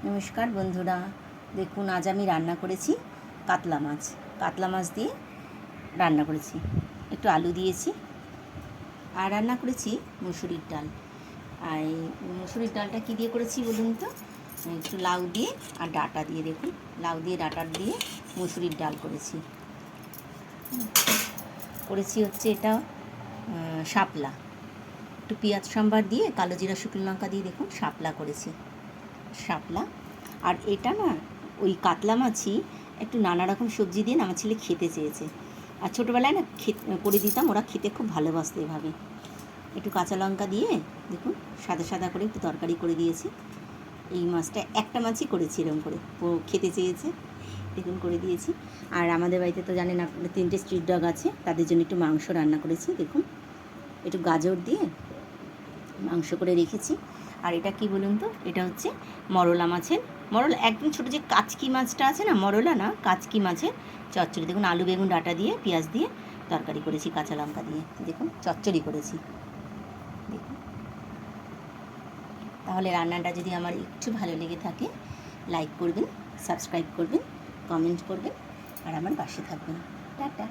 নমস্কার বন্ধুরা, দেখুন আজ আমি রান্না করেছি কাতলা মাছ দিয়ে রান্না করেছি। একটু আলু দিয়েছি আর রান্না করেছি মুসুরির ডাল। আর এই মুসুরির ডালটা কী দিয়ে করেছি বলুন তো? একটু লাউ দিয়ে আর ডাঁটা দিয়ে, দেখুন লাউ দিয়ে ডাঁটা দিয়ে মুসুরির ডাল করেছি। হচ্ছে এটা শাপলা, একটু পেঁয়াজ সম্বার দিয়ে কালো জিরা শুকনো লঙ্কা দিয়ে দেখুন শাপলা করেছি, শাপলা। আর এটা না ওই কাতলা মাছই একটু নানা রকম সবজি দিয়ে আমার ছেলে খেতে চেয়েছে। আর ছোটোবেলায় না করে দিতাম, ওরা খেতে খুব ভালোবাসতো এভাবে। একটু কাঁচা লঙ্কা দিয়ে দেখুন সাদা সাদা করে একটু তরকারি করে দিয়েছি। এই মাছটা একটা মাছই করেছি এরকম করে, ও খেতে চেয়েছে, দেখুন করে দিয়েছি। আর আমাদের বাড়িতে তো জানেন আপনারা 3টে স্ট্রিট ডগ আছে, তাদের জন্য একটু মাংস রান্না করেছি, দেখুন একটু গাজর দিয়ে মাংস করে রেখেছি। আর এটা কি বলুন তো, এটা হচ্ছে মরলা মাছের, একদম ছোটো যে কাচকি মাছটা আছে না, মরলা না কাচকি মাছের চচ্চড়ি। দেখুন আলু বেগুন ডাঁটা দিয়ে পেঁয়াজ দিয়ে তরকারি করেছি, কাঁচা লঙ্কা দিয়ে দেখুন চচ্চড়ি করেছি দেখুন। তাহলে রান্নাটা যদি আমার একটু ভালো লেগে থাকে, লাইক করবেন, সাবস্ক্রাইব করবেন, কমেন্ট করবেন আর আমার পাশে থাকবেন। টাটা।